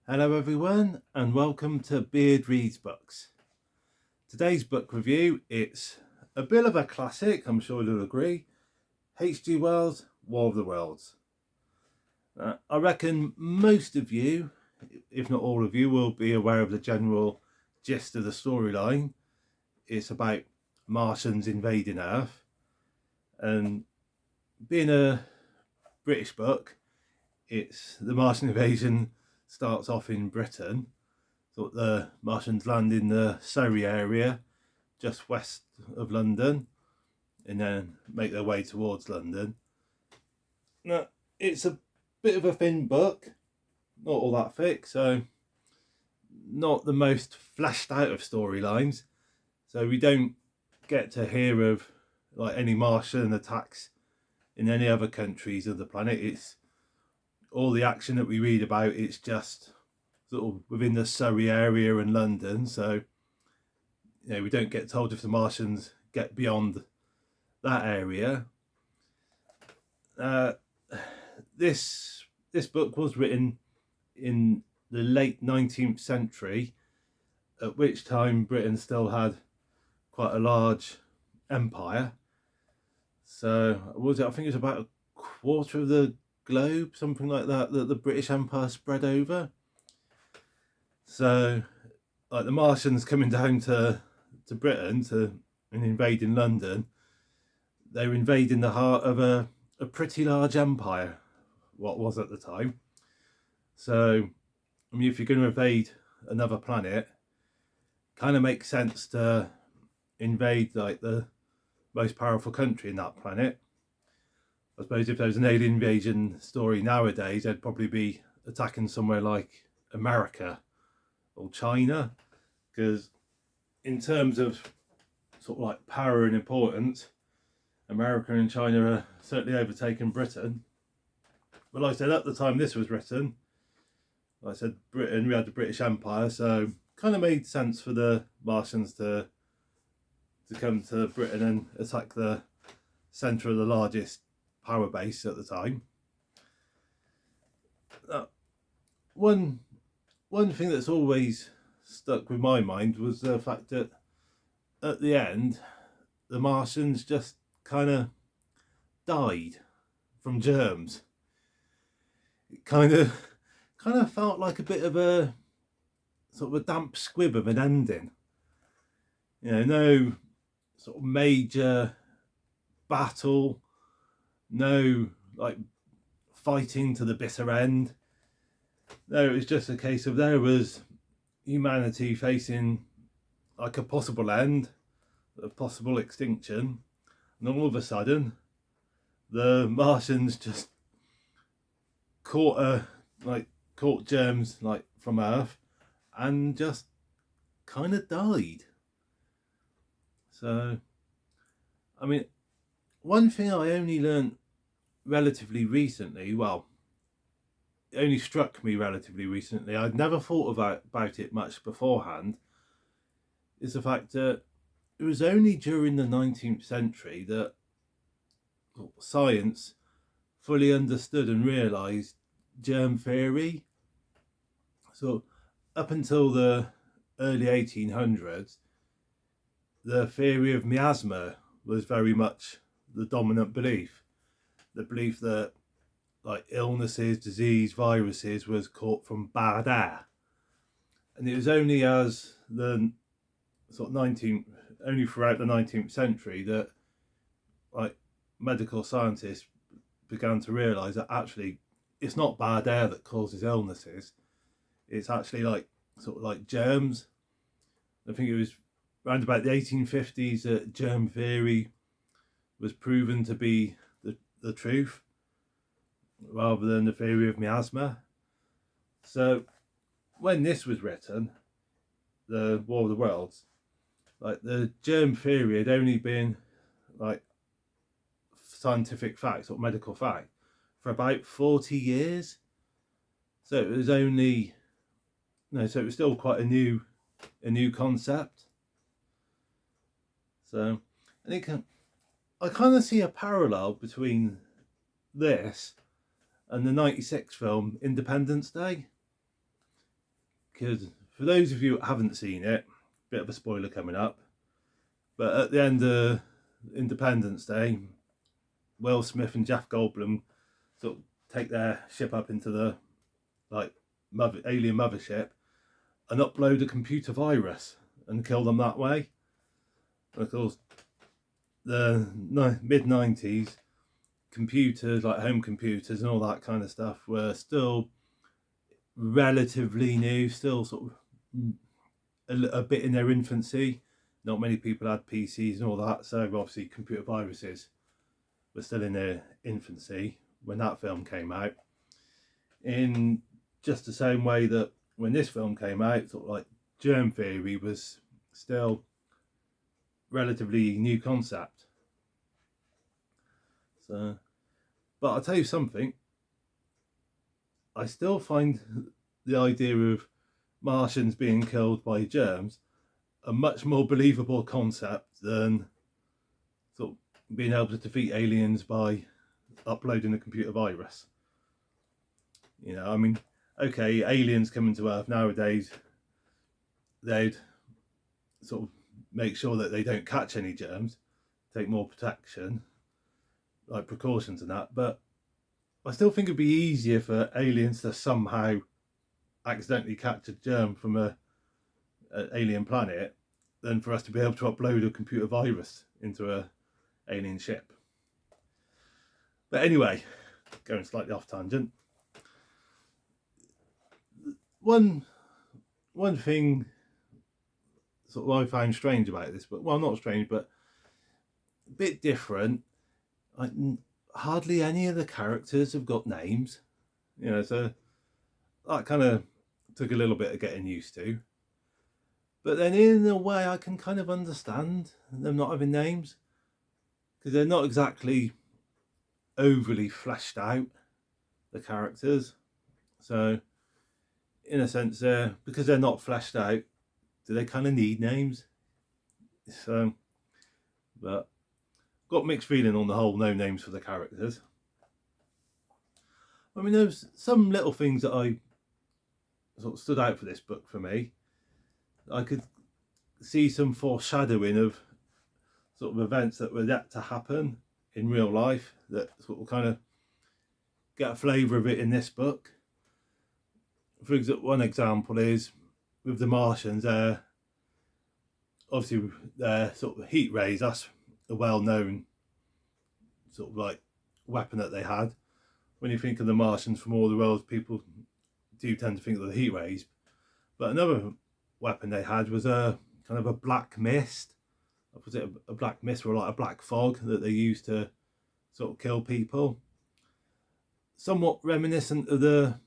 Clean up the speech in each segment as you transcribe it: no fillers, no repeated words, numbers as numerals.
Hello everyone and welcome to Beard Reads Books. Today's book review, it's a bit of a classic, I'm sure you'll agree. H.G. Wells' War of the Worlds. I reckon most of you, if not all of you, will be aware of the general gist of the storyline. It's about Martians invading Earth, and being a British book, it's the Martian invasion starts off in Britain. So the Martians land in the Surrey area, just west of London, and then make their way towards London. Now, it's a bit of a thin book, not all that thick, so not the most fleshed out of storylines. So we don't get to hear of like any Martian attacks in any other countries of the planet. It's all the action that we read about, it's just sort of within the Surrey area and London. So we don't get told if the Martians get beyond that area. This book was written in the late 19th century, at which time Britain still had quite a large empire. So I think it was about a quarter of the globe, something like that the British Empire spread over. So like the Martians coming down to Britain and invading London, they were invading the heart of a pretty large empire, what was at the time. So, I mean, if you're going to invade another planet, kind of makes sense to invade like the most powerful country in that planet. I suppose if there was an alien invasion story nowadays, they'd probably be attacking somewhere like America or China, because in terms of sort of like power and importance, America and China are certainly overtaking Britain. But like I said, at the time this was written, like I said, Britain, we had the British Empire, so kind of made sense for the Martians to come to Britain and attack the centre of the largest power base at the time. One thing that's always stuck with my mind was the fact that at the end, the Martians just kind of died from germs. It kind of felt like a bit of a sort of a damp squib of an ending. No sort of major battle, no like fighting to the bitter end. No, it was just a case of there was humanity facing like a possible end, a possible extinction, and all of a sudden the Martians just caught germs like from Earth and just kind of died. So, I mean, one thing I only learned relatively recently, well, it only struck me relatively recently, I'd never thought about it much beforehand, is the fact that it was only during the 19th century that science fully understood and realised germ theory. So up until the early 1800s, the theory of miasma was very much the dominant belief. The belief that like illnesses, disease, viruses was caught from bad air. And it was only as the sort of only throughout the 19th century that like medical scientists began to realise that actually it's not bad air that causes illnesses. It's actually like sort of like germs. I think it was around about the 1850s that germ theory was proven to be the truth, rather than the theory of miasma. So when this was written, the War of the Worlds, like the germ theory had only been like scientific fact or medical fact for about 40 years. So it was only so it was still quite a new concept. So I kind of see a parallel between this and the 96 film Independence Day. because for those of you who haven't seen it, bit of a spoiler coming up, but at the end of Independence Day, Will Smith and Jeff Goldblum sort of take their ship up into the alien mothership and upload a computer virus and kill them that way. And of course, the mid-90s, computers like home computers and all that kind of stuff were still relatively new, still sort of a bit in their infancy. Not many people had PCs and all that, so obviously computer viruses were still in their infancy when that film came out. In just the same way that when this film came out, sort of like germ theory was still relatively new concept. So, but I'll tell you something, I still find the idea of Martians being killed by germs a much more believable concept than sort of being able to defeat aliens by uploading a computer virus. You know, I mean, okay, aliens coming to Earth nowadays, they'd sort of make sure that they don't catch any germs, take more protection, like precautions and that, but I still think it'd be easier for aliens to somehow accidentally catch a germ from an alien planet than for us to be able to upload a computer virus into an alien ship. But anyway, going slightly off tangent. One thing sort of I found strange about this, but well, not strange, but a bit different. Like, hardly any of the characters have got names, you know, so that kind of took a little bit of getting used to. But then in a way I can kind of understand them not having names, because they're not exactly overly fleshed out, the characters. So in a sense, because they're not fleshed out, do they kind of need names? So, but got mixed feeling on the whole, no names for the characters. I mean, there's some little things that I sort of stood out for this book for me. I could see some foreshadowing of sort of events that were yet to happen in real life, that sort of kind of get a flavour of it in this book. For example, one example is with the Martians, obviously their sort of heat rays, that's a well-known sort of like weapon that they had. When you think of the Martians from all the world, people do tend to think of the heat rays. But another weapon they had was a kind of a black mist. Was it a black mist or like a black fog that they used to sort of kill people? Somewhat reminiscent of the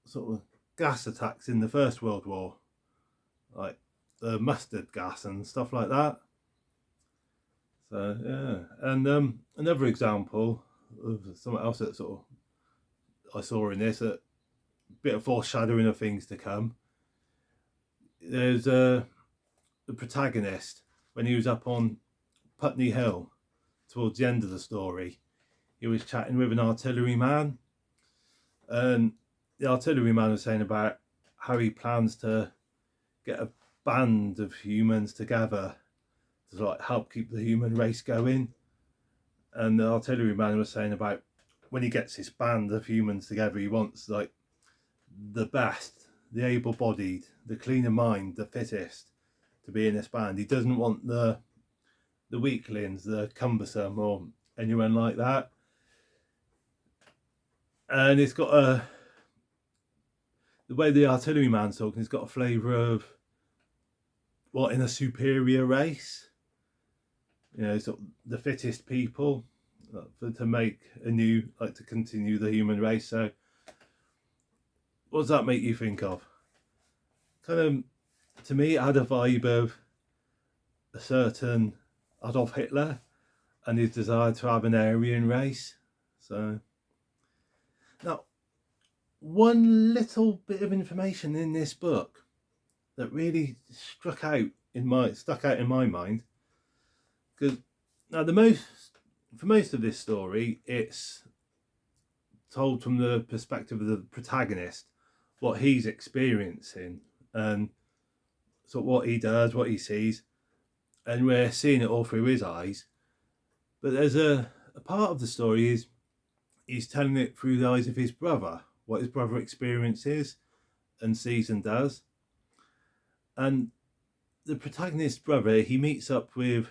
sort of gas attacks in the First World War, like the mustard gas and stuff like that. So yeah, and another example of something else that sort of I saw in this, a bit of foreshadowing of things to come. There's the protagonist, when he was up on Putney Hill towards the end of the story, he was chatting with an artilleryman, and the artilleryman was saying about how he plans to get a band of humans together to like help keep the human race going. And the artilleryman was saying about when he gets this band of humans together, he wants like the best, the able-bodied, the clean of mind, the fittest to be in this band. He doesn't want the weaklings, the cumbersome or anyone like that. And it's got the way the artilleryman's talking, it's got a flavour of what in a superior race, you know, sort of the fittest people to make a new, like to continue the human race. So what does that make you think of? Kind of, to me, it had a vibe of a certain Adolf Hitler and his desire to have an Aryan race. So now, one little bit of information in this book that really stuck out in my mind, because now for most of this story, it's told from the perspective of the protagonist, what he's experiencing and sort of what he does, what he sees, and we're seeing it all through his eyes. But there's a part of the story is he's telling it through the eyes of his brother, what his brother experiences and sees and does. And the protagonist's brother, he meets up with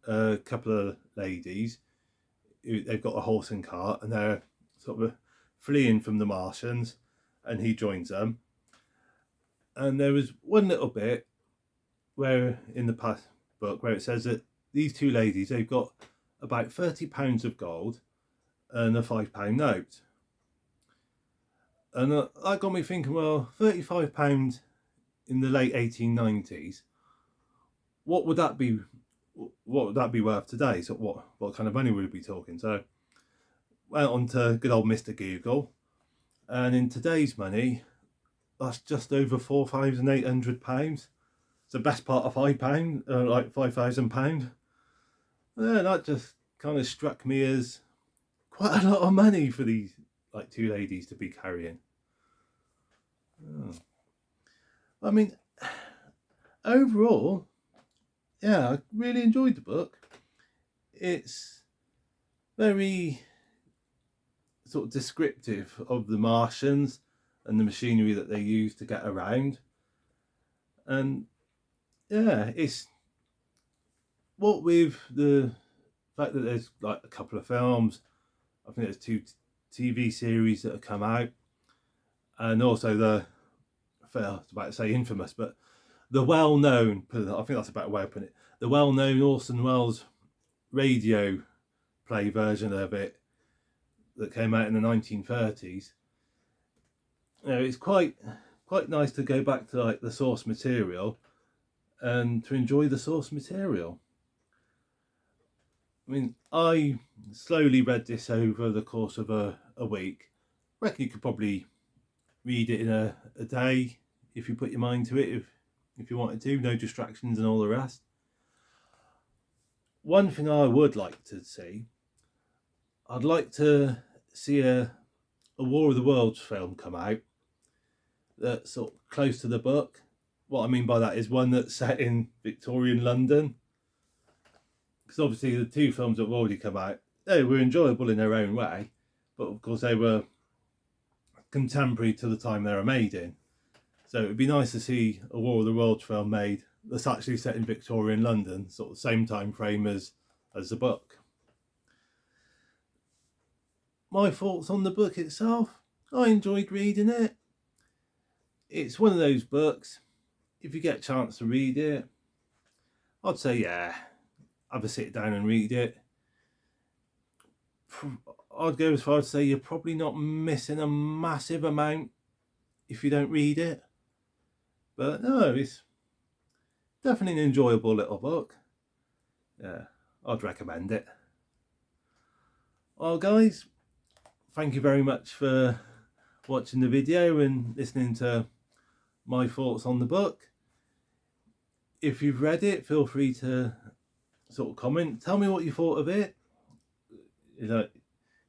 a couple of ladies. They've got a horse and cart, and they're sort of fleeing from the Martians, and he joins them. And there was one little bit where in the past book where it says that these two ladies, they've got about £30 of gold and a £5 note. And that got me thinking, well, £35 in the late 1890s, what would that be? What would that be worth today? So what kind of money would we be talking? So went on to good old Mr. Google, and in today's money, that's just over £4,800. It's the best part of £5, like £5,000. Yeah, that just kind of struck me as quite a lot of money for these like two ladies to be carrying. Oh. I mean, overall, yeah, I really enjoyed the book. It's very sort of descriptive of the Martians and the machinery that they use to get around. And yeah, it's what with the fact that there's like a couple of films, I think there's 2 TV series that have come out, and also I was about to say infamous, but the well-known, I think that's a better way of putting it, the well-known Orson Welles radio play version of it that came out in the 1930s. You know, it's quite nice to go back to like the source material and to enjoy the source material. I mean, I slowly read this over the course of a week. I reckon you could probably read it in a day if you put your mind to it, if you wanted to, no distractions and all the rest. One thing I would like to see, I'd like to see a War of the Worlds film come out that's sort of close to the book. What I mean by that is one that's set in Victorian London. Because obviously the 2 films that have already come out, they were enjoyable in their own way, but of course they were contemporary to the time they were made in. So it'd be nice to see a War of the Worlds film made that's actually set in Victorian London, sort of the same time frame as the book. My thoughts on the book itself, I enjoyed reading it. It's one of those books, if you get a chance to read it, I'd say yeah, have a sit down and read it. I'd go as far as to say you're probably not missing a massive amount if you don't read it. But no, it's definitely an enjoyable little book. Yeah, I'd recommend it. Well guys, thank you very much for watching the video and listening to my thoughts on the book. If you've read it, feel free to sort of comment. Tell me what you thought of it. You know,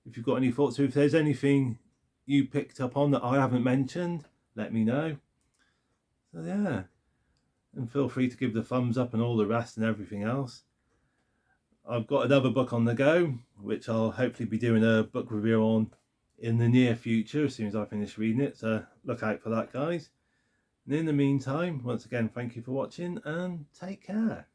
if you've got any thoughts, or if there's anything you picked up on that I haven't mentioned, let me know. So yeah, and feel free to give the thumbs up and all the rest and everything else. I've got another book on the go, which I'll hopefully be doing a book review on in the near future as soon as I finish reading it, so look out for that guys. And in the meantime, once again, thank you for watching and take care.